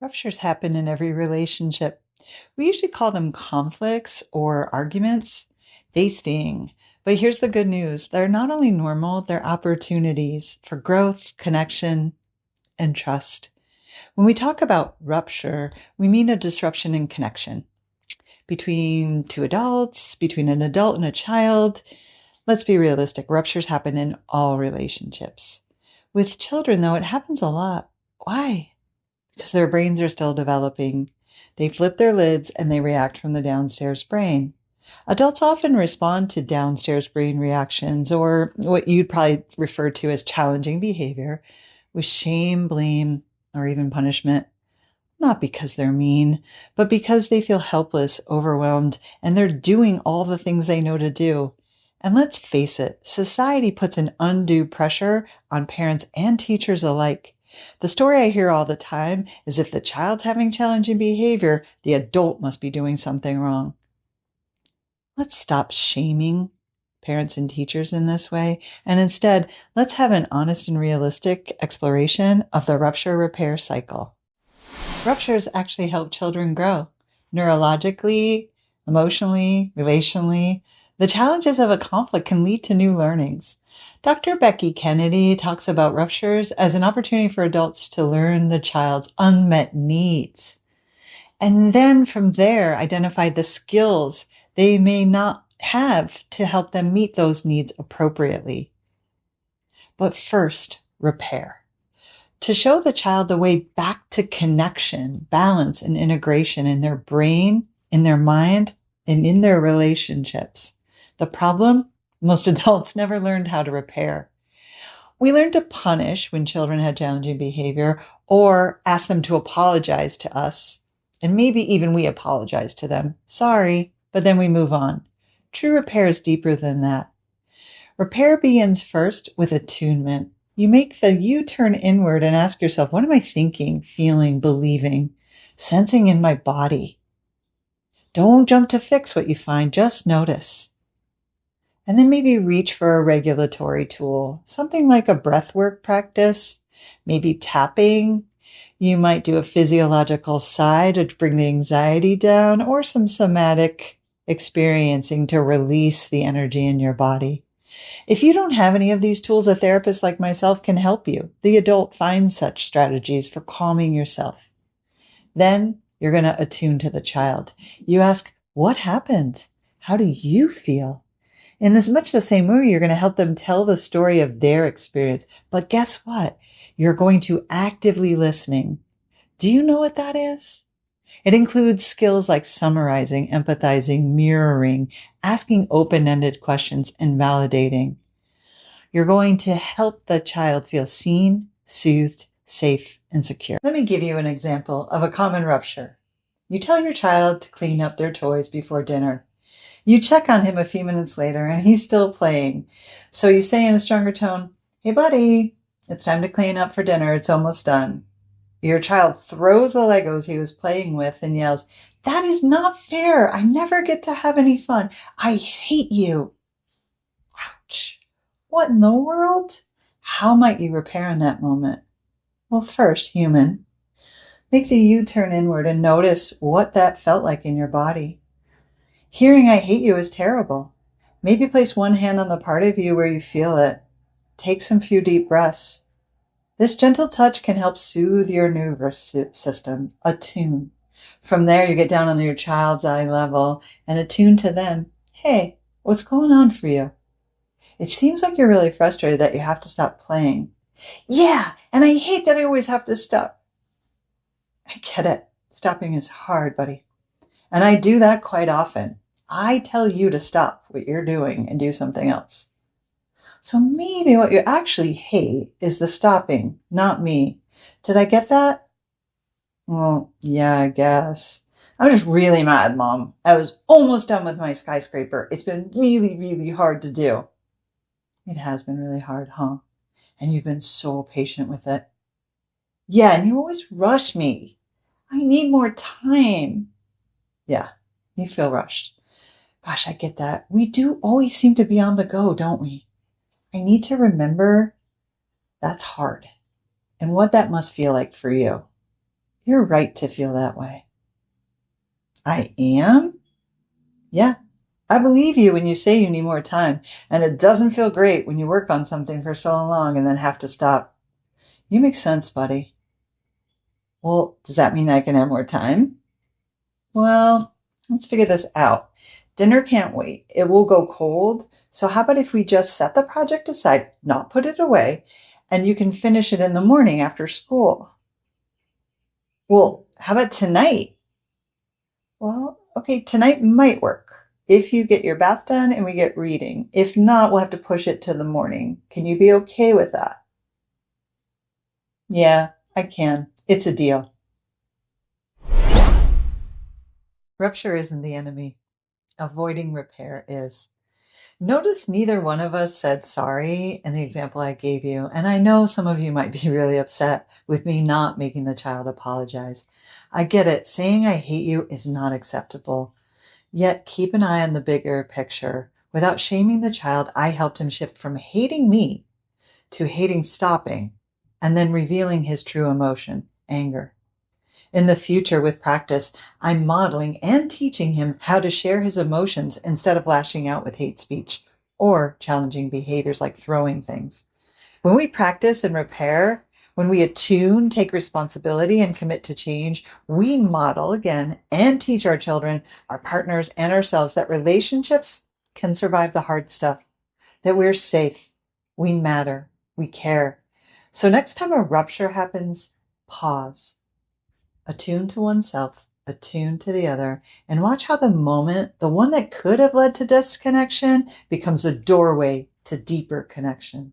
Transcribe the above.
Ruptures happen in every relationship. We usually call them conflicts or arguments. They sting. But here's the good news. They're not only normal, they're opportunities for growth, connection, and trust. When we talk about rupture, we mean a disruption in connection between two adults, between an adult and a child. Let's be realistic. Ruptures happen in all relationships. With children, though, it happens a lot. Why? Because their brains are still developing. They flip their lids and they react from the downstairs brain. Adults often respond to downstairs brain reactions, or what you'd probably refer to as challenging behavior, with shame, blame, or even punishment. Not because they're mean, but because they feel helpless, overwhelmed, and they're doing all the things they know to do. And let's face it, society puts an undue pressure on parents and teachers alike. The story I hear all the time is if the child's having challenging behavior, the adult must be doing something wrong. Let's stop shaming parents and teachers in this way, and instead, let's have an honest and realistic exploration of the rupture-repair cycle. Ruptures actually help children grow neurologically, emotionally, relationally. The challenges of a conflict can lead to new learnings. Dr. Becky Kennedy talks about ruptures as an opportunity for adults to learn the child's unmet needs. And then from there, identify the skills they may not have to help them meet those needs appropriately. But first, repair. To show the child the way back to connection, balance, and integration in their brain, in their mind, and in their relationships. The problem? Most adults never learned how to repair. We learned to punish when children had challenging behavior or ask them to apologize to us. And maybe even we apologize to them. Sorry, but then we move on. True repair is deeper than that. Repair begins first with attunement. You make the U-turn inward and ask yourself, what am I thinking, feeling, believing, sensing in my body? Don't jump to fix what you find, just notice. And then maybe reach for a regulatory tool, something like a breathwork practice, maybe tapping. You might do a physiological sigh to bring the anxiety down, or some somatic experiencing to release the energy in your body. If you don't have any of these tools, a therapist like myself can help you. The adult finds such strategies for calming yourself. Then you're going to attune to the child. You ask, what happened? How do you feel? In as much the same way, you're going to help them tell the story of their experience. But guess what? You're going to actively listening. Do you know what that is? It includes skills like summarizing, empathizing, mirroring, asking open-ended questions, and validating. You're going to help the child feel seen, soothed, safe, and secure. Let me give you an example of a common rupture. You tell your child to clean up their toys before dinner. You check on him a few minutes later, and he's still playing. So you say in a stronger tone, "Hey, buddy, it's time to clean up for dinner. It's almost done." Your child throws the Legos he was playing with and yells, "That is not fair. I never get to have any fun. I hate you." Ouch. What in the world? How might you repair in that moment? Well, first, human. Make the U-turn inward and notice what that felt like in your body. Hearing "I hate you" is terrible. Maybe place one hand on the part of you where you feel it. Take some few deep breaths. This gentle touch can help soothe your nervous system, attune. From there, you get down on your child's eye level and attune to them. Hey, what's going on for you? It seems like you're really frustrated that you have to stop playing. Yeah, and I hate that I always have to stop. I get it. Stopping is hard, buddy. And I do that quite often. I tell you to stop what you're doing and do something else. So maybe what you actually hate is the stopping, not me. Did I get that? Well, yeah, I guess. I'm just really mad, Mom. I was almost done with my skyscraper. It's been really, really hard to do. It has been really hard, huh? And you've been so patient with it. Yeah, and you always rush me. I need more time. Yeah, you feel rushed. Gosh, I get that. We do always seem to be on the go, don't we? I need to remember that's hard and what that must feel like for you. You're right to feel that way. I am? Yeah. I believe you when you say you need more time, and it doesn't feel great when you work on something for so long and then have to stop. You make sense, buddy. Well, does that mean I can have more time? Well, let's figure this out. Dinner can't wait. It will go cold. So how about if we just set the project aside, not put it away, and you can finish it in the morning after school? Well, how about tonight? Well, okay, tonight might work. If you get your bath done and we get reading. If not, we'll have to push it to the morning. Can you be okay with that? Yeah, I can. It's a deal. Rupture isn't the enemy. Avoiding repair is. Notice neither one of us said sorry in the example I gave you. And I know some of you might be really upset with me not making the child apologize. I get it. Saying I hate you is not acceptable. Yet keep an eye on the bigger picture. Without shaming the child, I helped him shift from hating me to hating stopping and then revealing his true emotion, anger. In the future, with practice, I'm modeling and teaching him how to share his emotions instead of lashing out with hate speech or challenging behaviors like throwing things. When we practice and repair, when we attune, take responsibility, and commit to change, we model again and teach our children, our partners, and ourselves that relationships can survive the hard stuff, that we're safe, we matter, we care. So next time a rupture happens, pause, attune to oneself, attune to the other, and watch how the moment, the one that could have led to disconnection, becomes a doorway to deeper connection.